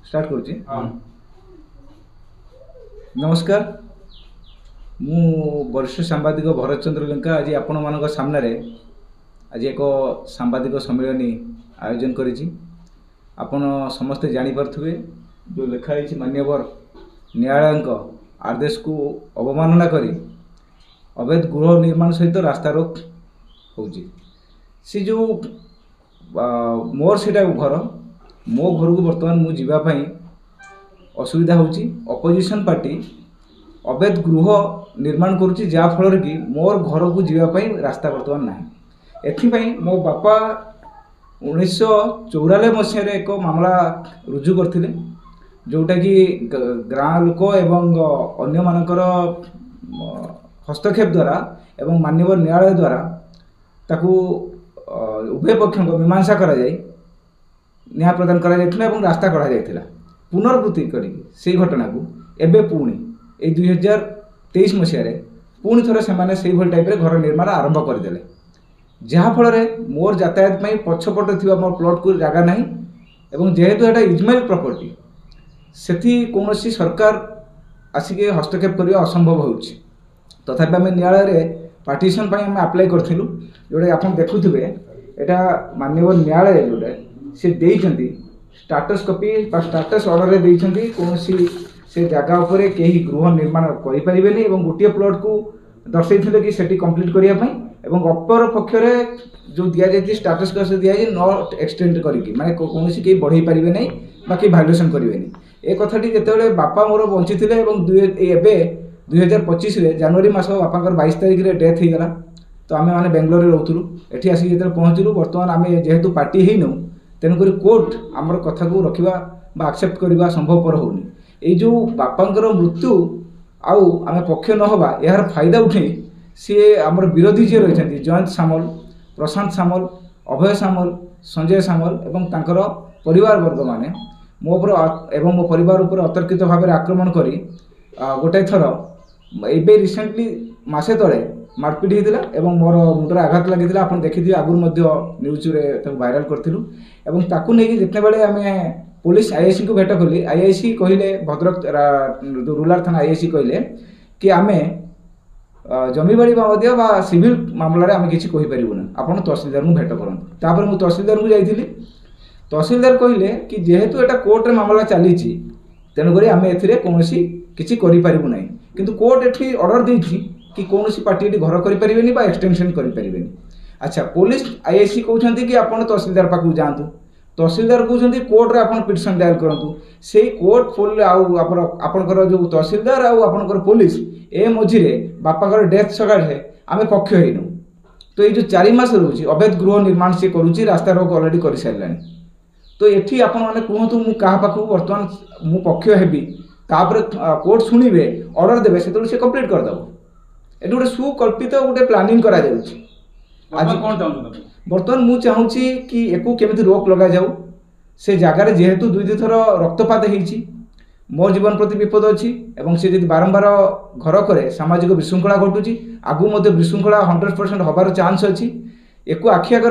start करुच्ची नमस्कार मु वरिष्ठ सांबादिक भरत चंद्र लंका आज आपण मान सामने आज एक सांबादिक सम्मेलन आयोजन करी आपण समस्ते जानीपे जो लिखाई मान्यवर न्यायालय आदेश को अवमानना करी अवैध गृह निर्माण सहित रास्ता रोक हो जो मोर से घर मो घर को बर्तमान मु जीवाई असुविधा होची अपोजिशन पार्टी अवैध गृह निर्माण करुच्ची जहाँफल कि मोर घर को जीवाई रास्ता बर्तमान ना एथिपाई मो बापा 1994 मसीह एक मामला रुजु करथिले जोटा कि गाँ लोक एवं अन्य मानकर हस्तक्षेप द्वारा एवं मान्यवर न्यायालय द्वारा ताकू उभय पक्ष मीमांसा करा जाय न्याय प्रदान करा जायथिला एवं रास्ता करा जायथिला पुनर्वृत्ति करी से घटना को एबे पुणी ए 2023 मसीह पुणी थोड़े से से भल टाइप घर निर्माण आरंभ करदे जहाँफल मोर यातायात पछपटे थी मोर प्लॉट को जगह ना एवं जेहेतु एटा इजमाइल प्रॉपर्टी सेठी कौन सरकार आसिक हस्तक्षेप करने असंभव हो तथापि आम न्यायालय पार्टीशन आम आप्लाय करूँ जोटा आप देखुवे यहाँ माननीय न्यायालय जोटा सी देती स्टाटस कॉपी स्टाटस ऑर्डर देती कौन से जगह उपर कहीं गृह निर्माण करें गोटे प्लॉट को दर्शाई कि सेठी कंप्लीट करने अपर पक्षरे जो दि जाए स्टाटस दि जाए नट एक्सटेंड करके माने कौन कहीं बढ़ई पारे ना कहीं भाइलेसन करेंगे ए कथाटी जिते बापा मोर बंची थे 2025 जनवरी मस बापा 22 तारिख में डेथ होगा तो आम मैंने बेंगलोर रोलु ये आसिक जो पहुँचलु बर्तमान आम जेहेतु पार्टी हो तेणुक कोर्ट आमर कथा को रखा आक्सेप्ट करवा संभवपर होनी ये जो बापांकर मृत्यु आउ आम पक्ष नहबा यार फायदा उठे सी आमर विरोधी जी रही जयंत सामल प्रशांत सामल अभय सामल संजय सामल एवं तांकर परिवार वर्ग माने मो एवं मो परिवार उपर अतर्कित भाव आक्रमण करी गोटे थर एबे रिसेंटली मासे तले मारपिट होता एवं मोर मुंडर आघात लगी आप देखिए आगुरी न्यूज भाइराल करूँ ताकू नहीं जिते बड़े आम पुलिस आईआईसी को भेट कली आईआईसी कहले भद्रक जो रूरल थाना आईआईसी कहले कि आम जमीबाड़ी बा सिविल मामलें आम किसी कहीपरूना आप तहसिलदार को भेट करूँ मुझे तहसिलदार को जाइली तहसिलदार कहले कि जेहेतु एटा कोर्ट मामला चली तेणुक आम कौन किसी करूँ ना किंतु कोर्ट ये ऑर्डर देती कि कौन पार्टी घर करें एक्सटेंशन करें अच्छा पुलिस आईआईसी कहते कि आप तहसिलदार पाक जातु तहसिलदार कहते कोर्ट रे आप पिटिशन दायर करूँ से कोर्ट आपणकर जो तहसिलदार आपर पुलिस ए मझे बापा डेथ सकाशे आम पक्ष होनु तो ये जो 4 मास रोचे अवैध गृह निर्माण सी करुच्ची रास्ता रोक अलरेडी कर सारे तो ये आपण मैंने कहतु मु क्या पाक बर्तमान मु पक्ष हेबी तापर कोर्ट शुणे ऑर्डर देवे से सी कंप्लीट करदेव ये गोटे सुकल्पित गोटे प्लानिंग करा आज बर्तमान मु चाहूँगी कि एको केमिति रोक लगा जाऊ से जगार जेहेतु 2 थर रक्तपात होती मो जीवन प्रति विपद अच्छी एवं से जब बारंबार घर करे सामाजिक विशृंखला घटुची आगु विशृंखला 100% हबार चांस अच्छी एको आखि आगे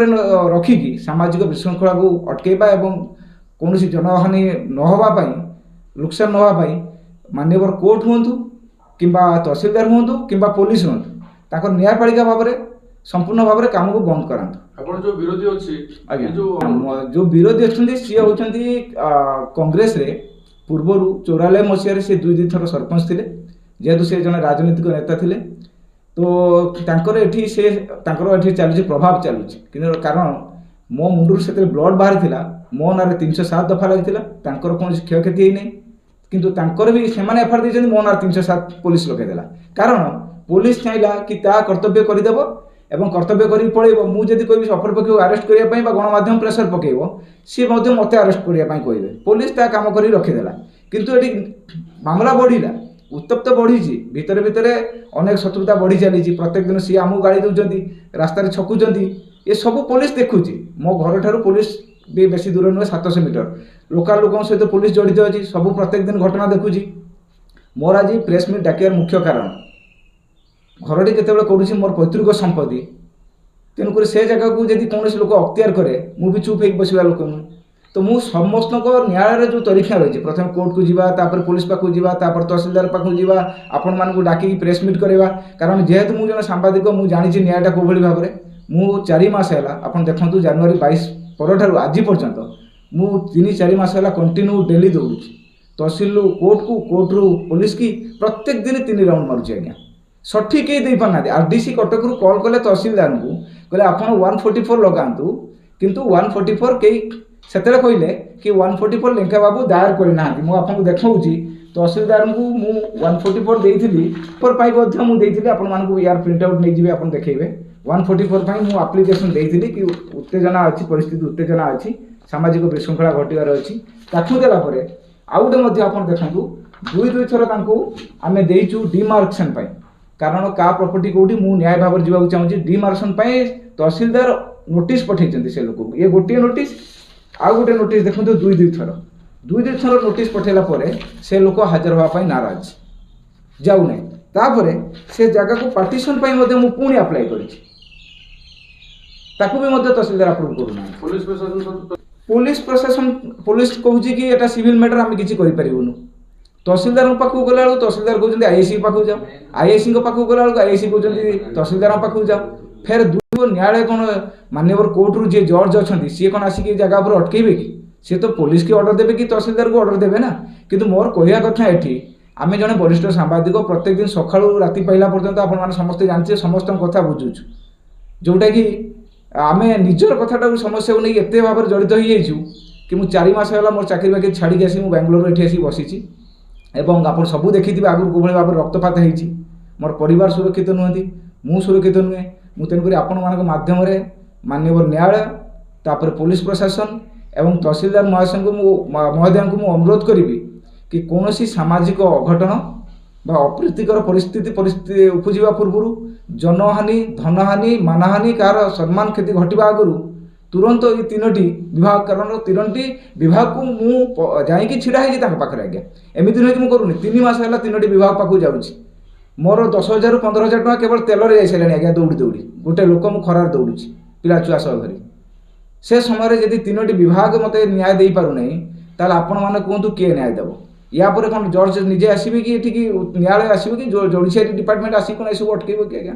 रखिकी सामाजिक विशृंखला को अटकेबा एवं कौन जनहानि नहवाई नुकसान नवाई मान्यवर कोर्ट हूँ कि तहसिलदार हूँ कि पुलिस हूँ ताकर न्यायपालिका भाव में संपूर्ण भाव में काम को बंद करातु जो विरोधी अच्छी आज्ञा जो विरोधी अच्छा सी होती कांग्रेस रे पूर्वर 94 मसीह से 2 थर सरपंच थे जेहेतु से जन राजनीतिक नेता थे तो ये चलुची प्रभाव चलुची कि कारण मो मुंडर से ब्लड बाहरी मो ना 307 दफा लगी कौन क्षयक्षति होनी किंतु भी से एफआईआर देते मो ना 307 पुलिस लगे कारण पुलिस चाहिए कि कर्तव्य करदेव एवं कर्तव्य कर पड़े मुझे कह अपर पक्ष को आरेस्ट करने गणमाध्यम प्रेसर पकेब सी मत आरेस्ट करने कहे पुलिस ता काम कर रखीदेला किंतु ये मामला बढ़ला उत्तप्त बढ़ी भितर भितर अनेक शत्रुता बढ़ी चली प्रत्येक दिन सी आमको गाड़ी दौरान रास्तार छकुंट ये सब पुलिस देखुची मो घर ठार पुलिस भी बेसी दूर नुहे 700 मीटर लोकाल लोक सहित पुलिस जड़ित अच्छी सब प्रत्येक दिन घटना देखुची मोर आज प्रेस मीट डाकियार मुख्य कारण घरटी जिते करुँच मोर पैतृक संपत्ति तेणुक से जगह को जब कौन लोक अख्तियार कै मुझे चुप हो बसवा लोक नुह तो मु समस्त न्यायालय जो तरीका रही प्रथम कोर्ट को जीवा तापर पुलिस पाखु जीवा तापर तहसीलदार पाखु जीवा आपण मानकु डाकी प्रेस मीट करवा कारण जेहेतु मु जन सांबादिक मु जानी न्यायटा कोभली भाव में मु 4 मास है आपन देखंतु जनवरी 22 परठारु आज पर्यंत मु 3-4 मास है कंटिन्यू डेली दौड़ी तहसील कोर्ट रु पुलिस की प्रत्येक दिन 3 राउंड मारुची आज्ञा सठिक दे पाना आरडीसी कटक रु कॉल कले तहसीलदार को कहले आपन 144 लगातु किंतु 144 कई सेतले कहले कि 144 लेंका बाबू दायर करना मु आपको देखाऊँगी तहसीलदार को मु 144 देइथिली पर पाई मध्य मु देइथिली आपन मानकु यार प्रिंट आउट नै जिवे आपन देखेबे 144 पाई मु एप्लीकेशन देइथिली कि उत्तेजना अछि परिस्थिति उत्तेजना अछि सामाजिक विशृंखला घटिवार अछि ताकु देला परे आउ गोटे मध्य आपन देखंतु दुई थर तांको आमे देइचु डिमार्केशन पाई कारण का प्रॉपर्टी कोठी मु न्याय भाव जीवा चाहूँ डिमार्केशन पाई तहसीलदार नोटिस पठेइचंती से लोक ये गोटे नोटिस आउ गोटे नोटिस देखो दुई थर नोटिस पठेला परे से लोक हाजर होगा नाराज जाऊ ना तापरे से जगह को पार्टीशन पाई मध्य मु पुणी अप्लाई करिछि ताकू भी मध्य तहसीलदार अप्रूव करूना पुलिस प्रशासन पुलिस कहूँ कि एटा सिविल मैटर आम किसी करूँ तहसीलदार पाखु गला तहसीलदार कहते आईएसी पाखु जाओ आईएसी पाखु गला आईएसी कहते तहसीलदार पाखु जाओ फेर दुई न्यायालय कौन माननीय कोर्ट रु जी जज अच्छा सी कौन आसिक जगह पर अटकेबे कि सी तो पुलिस की ऑर्डर देवे कि तहसीलदार को ऑर्डर देवे ना किंतु मोर कहया कथा एठी आमे जने वरिष्ठ सांबादिक प्रत्येक दिन सकाळु राति पाइला पर्यंत आपण माने समस्त जानछे समस्त कथा बुझुछु जोटा कि आमे निजर कथाटा समस्या नहीं एते भाव जड़ित हो जाइछु कि मु 4 मास होला मोर चाकरी बाकरी छाड़ी के आसी मु बेंगलोर एठी आसी बसिछि एवं आपण सब देखिथिबे आगु कोभଳି भाव रक्तपात हेछि मोर परिवार सुरक्षित नुहंती मु सुरक्षित नुहे मु तेनकरी आपण मानक माध्यम रे माननीय न्यायालय तापर पुलिस प्रशासन एवं तहसीलदार महोदय को मु अनुरोध करी कि कौनसी सामाजिक अघटन बा अप्रीतिकर परिस्थिति उपजिवा पूर्व जनहानि धनहानि मानहानि कार सम्मान क्षति घटवा आगु तुरंत ये 3टी विभाग कारण 3टी विभाग को मु जाइकी छिड़ा है पाखे आज्ञा एमती नुहे कि मुझे करूनी 3 मास है 3टी विभाग पाक जाऊँगी मोर 10,000 ରୁ 15,000 टका केवल तेलरे जाई सारे आज्ञा दौड़ी दौड़ी गोटे लोक मु खरार दौड़ी पिला छुआ सह धरी से समय जदि 3टी विभाग मत न्याय दे पार ना ताल आपण मैंने कहतु किए न्याय देव या कौन जज निजे आसबे कि न्यायालय आसबे कि जोड़ीसा डिपार्टमेंट आसिक कौन सब अटकेब कि आज्ञा